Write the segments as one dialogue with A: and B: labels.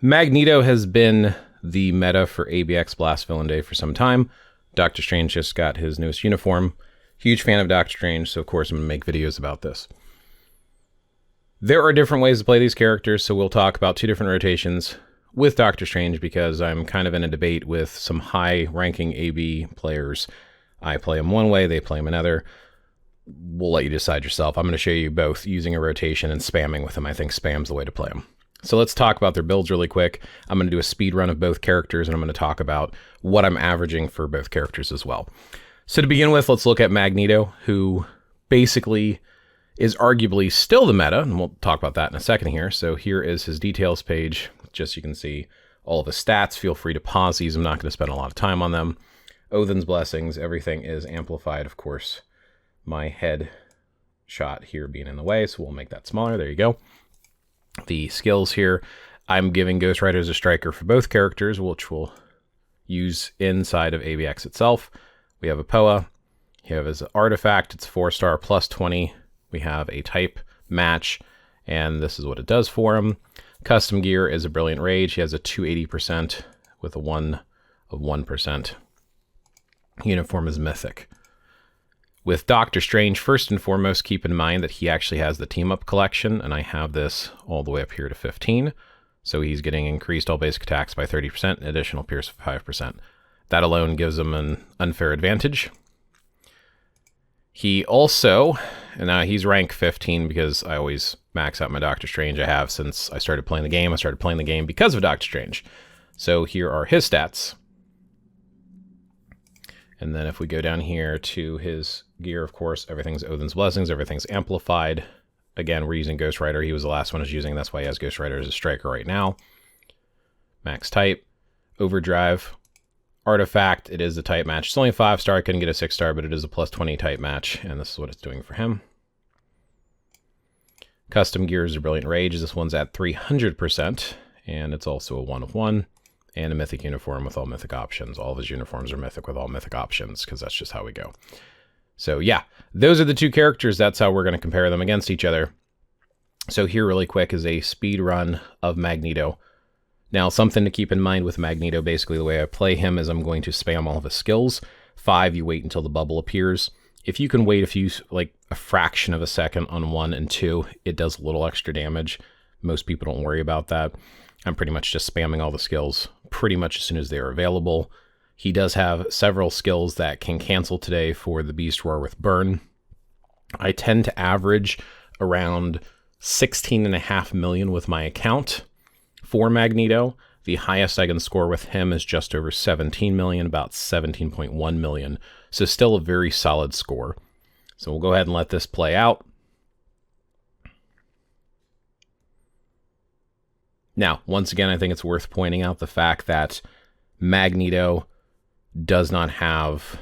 A: Magneto has been the meta for ABX Blast Villain Day for some time. Doctor Strange just got his newest uniform. Huge fan of Doctor Strange, so of course I'm going to make videos about this. There are different ways to play these characters, so we'll talk about two different rotations with Doctor Strange because I'm kind of in a debate with some high-ranking AB players. I play him one way, they play him another. We'll let you decide yourself. I'm going to show you both using a rotation and spamming with him. I think spam's the way to play him. So let's talk about their builds really quick. I'm going to do a speed run of both characters, and I'm going to talk about what I'm averaging for both characters as well. So to begin with, let's look at Magneto, who basically is arguably still the meta, and we'll talk about that in a second here. So here is his details page. Just so you can see all of his stats. Feel free to pause these. I'm not going to spend a lot of time on them. Odin's blessings, everything is amplified, of course. My head shot here being in the way, so we'll make that smaller. There you go. The skills here, I'm giving Ghost Rider as a striker for both characters, which we'll use inside of ABX itself. We have a POA. You have his artifact. It's 4-star plus 20. We have a type match, and this is what it does for him. Custom gear is a Brilliant Rage. He has a 280% with a 1 of 1%. Uniform is Mythic. With Doctor Strange, first and foremost, keep in mind that he actually has the team-up collection, and I have this all the way up here to 15. So he's getting increased all basic attacks by 30%, and additional pierce of 5%. That alone gives him an unfair advantage. He also, and now he's rank 15 because I always max out my Doctor Strange. I have since I started playing the game. I started playing the game because of Doctor Strange. So here are his stats. And then if we go down here to his gear, of course, everything's Odin's blessings, everything's amplified. Again, we're using Ghost Rider. He was the last one I was using. That's why he has Ghost Rider as a striker right now. Max type, overdrive, artifact. It is a type match. It's only a 5-star. I couldn't get a 6-star, but it is a plus 20 type match, and this is what it's doing for him. Custom gear is a Brilliant Rage. This one's at 300%, and it's also a 1 of 1. And a mythic uniform with all mythic options. All of his uniforms are mythic with all mythic options, because that's just how we go. So yeah, those are the two characters. That's how we're going to compare them against each other. So here really quick is a speed run of Magneto. Now, something to keep in mind with Magneto, basically the way I play him is I'm going to spam all of his skills. 5, you wait until the bubble appears. If you can wait a fraction of a second on 1 and 2, it does a little extra damage. Most people don't worry about that. I'm pretty much just spamming all the skills pretty much as soon as they're available. He does have several skills that can cancel today for the Beast Roar with Burn. I tend to average around 16.5 million with my account for Magneto. The highest I can score with him is just over 17 million, about 17.1 million. So still a very solid score. So we'll go ahead and let this play out. Now, once again, I think it's worth pointing out the fact that Magneto does not have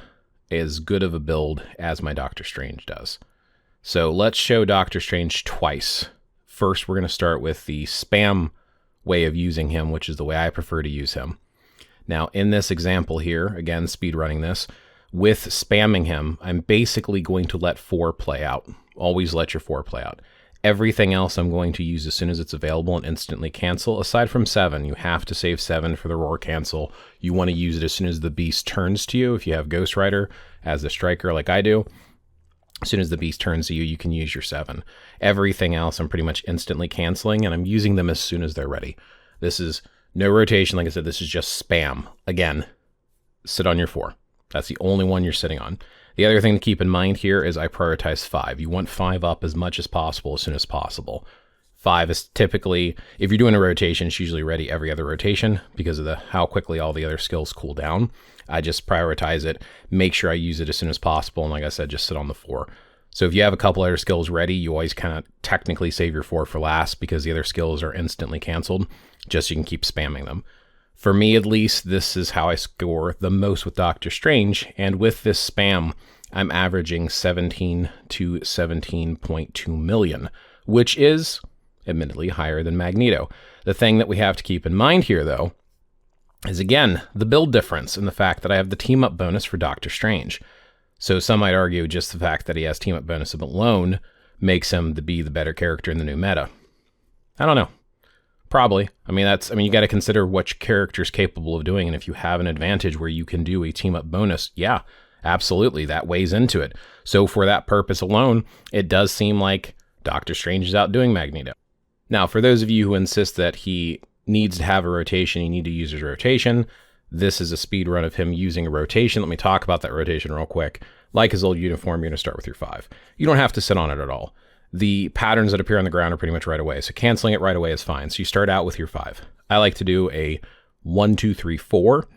A: as good of a build as my Doctor Strange does. So let's show Doctor Strange twice. First, we're going to start with the spam way of using him, which is the way I prefer to use him. Now, in this example here, again, speed running this, with spamming him, I'm basically going to let 4 play out. Always let your 4 play out. Everything else I'm going to use as soon as it's available and instantly cancel. Aside from 7, you have to save 7 for the roar cancel. You want to use it as soon as the beast turns to you. If you have Ghost Rider as the striker like I do, as soon as the beast turns to you, you can use your 7. Everything else I'm pretty much instantly canceling, and I'm using them as soon as they're ready. This is no rotation. Like I said, this is just spam. Again, sit on your 4. That's the only one you're sitting on. The other thing to keep in mind here is I prioritize 5. You want 5 up as much as possible as soon as possible. 5 is typically, if you're doing a rotation, it's usually ready every other rotation because of how quickly all the other skills cool down. I just prioritize it, make sure I use it as soon as possible, and like I said, just sit on the 4. So if you have a couple other skills ready, you always kind of technically save your 4 for last because the other skills are instantly canceled, just so you can keep spamming them. For me, at least, this is how I score the most with Doctor Strange, and with this spam, I'm averaging 17 to 17.2 million, which is admittedly higher than Magneto. The thing that we have to keep in mind here, though, is again, the build difference in the fact that I have the team-up bonus for Doctor Strange. So some might argue just the fact that he has team-up bonus alone makes him be the better character in the new meta. I don't know. Probably. I mean, you got to consider what your character's capable of doing. And if you have an advantage where you can do a team up bonus, yeah, absolutely. That weighs into it. So for that purpose alone, it does seem like Doctor Strange is outdoing Magneto. Now, for those of you who insist that he needs to have a rotation, you need to use his rotation. This is a speed run of him using a rotation. Let me talk about that rotation real quick. Like his old uniform, you're going to start with your 5. You don't have to sit on it at all. The patterns that appear on the ground are pretty much right away. So canceling it right away is fine. So you start out with your 5. I like to do a 1, 2, 3, 4.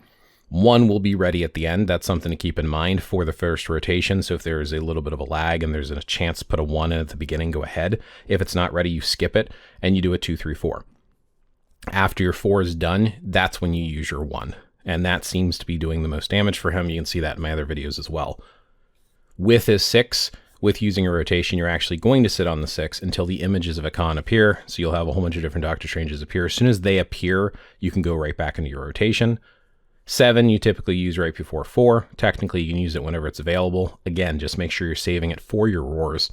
A: 1 will be ready at the end. That's something to keep in mind for the first rotation. So if there is a little bit of a lag and there's a chance to put a 1 in at the beginning, go ahead. If it's not ready, you skip it and you do a 2, 3, 4. After your 4 is done, that's when you use your 1. And that seems to be doing the most damage for him. You can see that in my other videos as well. With his 6, with using a rotation, you're actually going to sit on the 6 until the images of a con appear. So you'll have a whole bunch of different Doctor Stranges appear. As soon as they appear, you can go right back into your rotation. 7, you typically use right before 4. Technically, you can use it whenever it's available. Again, just make sure you're saving it for your roars.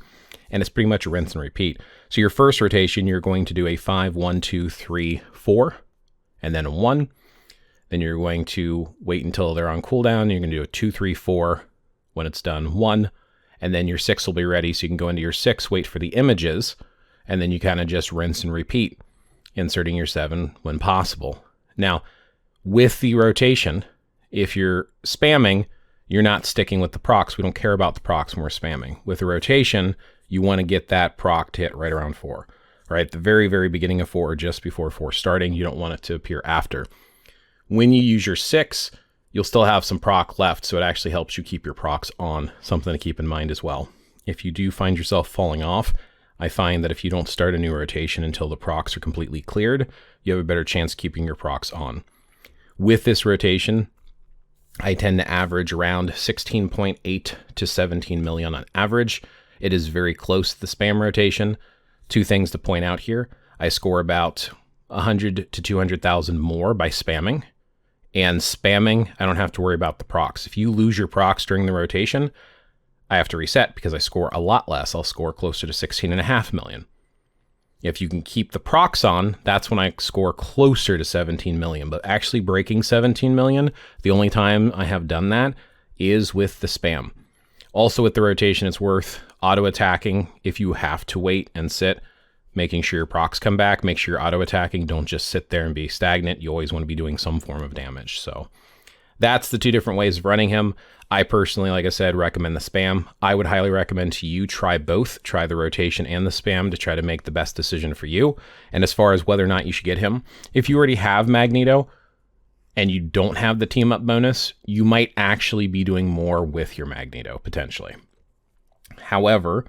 A: And it's pretty much a rinse and repeat. So your first rotation, you're going to do a 5, 1, 2, 3, 4, and then a 1. Then you're going to wait until they're on cooldown. You're going to do a 2, 3, 4. When it's done, 1. And then your 6 will be ready. So you can go into your 6, wait for the images, and then you kind of just rinse and repeat, inserting your 7 when possible. Now, with the rotation, if you're spamming, you're not sticking with the procs. We don't care about the procs when we're spamming. With the rotation, you want to get that proc to hit right around 4. Right at the very, very beginning of 4 or just before 4 starting. You don't want it to appear after. When you use your 6, you'll still have some proc left, so it actually helps you keep your procs on. Something to keep in mind as well. If you do find yourself falling off, I find that if you don't start a new rotation until the procs are completely cleared, you have a better chance of keeping your procs on. With this rotation, I tend to average around 16.8 to 17 million on average. It is very close to the spam rotation. 2 things to point out here. I score about 100 to 200,000 more by spamming. And spamming, I don't have to worry about the procs. If you lose your procs during the rotation, I have to reset because I score a lot less. I'll score closer to 16.5 million. If you can keep the procs on, that's when I score closer to 17 million. But actually breaking 17 million, the only time I have done that is with the spam. Also with the rotation, it's worth auto-attacking if you have to wait and sit. Making sure your procs come back, make sure you're auto-attacking. Don't just sit there and be stagnant. You always want to be doing some form of damage. So that's the 2 different ways of running him. I personally, like I said, recommend the spam. I would highly recommend to you try both. Try the rotation and the spam to try to make the best decision for you. And as far as whether or not you should get him, if you already have Magneto and you don't have the team up bonus, you might actually be doing more with your Magneto, potentially. However,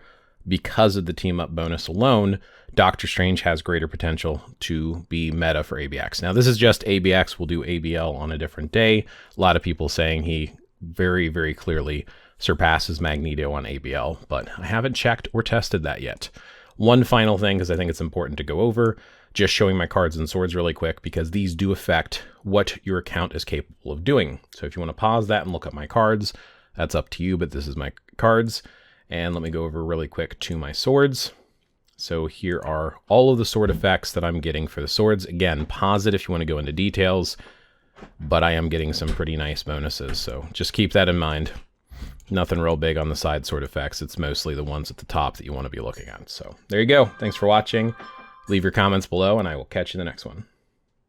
A: because of the team up bonus alone, Doctor Strange has greater potential to be meta for ABX. Now, this is just ABX. We'll do ABL on a different day. A lot of people saying he very, very clearly surpasses Magneto on ABL, but I haven't checked or tested that yet. One final thing, because I think it's important to go over, just showing my cards and swords really quick, because these do affect what your account is capable of doing. So if you want to pause that and look at my cards, that's up to you, but this is my cards. And let me go over really quick to my swords. So here are all of the sword effects that I'm getting for the swords. Again, pause it if you want to go into details, but I am getting some pretty nice bonuses. So just keep that in mind. Nothing real big on the side sword effects. It's mostly the ones at the top that you want to be looking at. So there you go. Thanks for watching. Leave your comments below and I will catch you in the next one.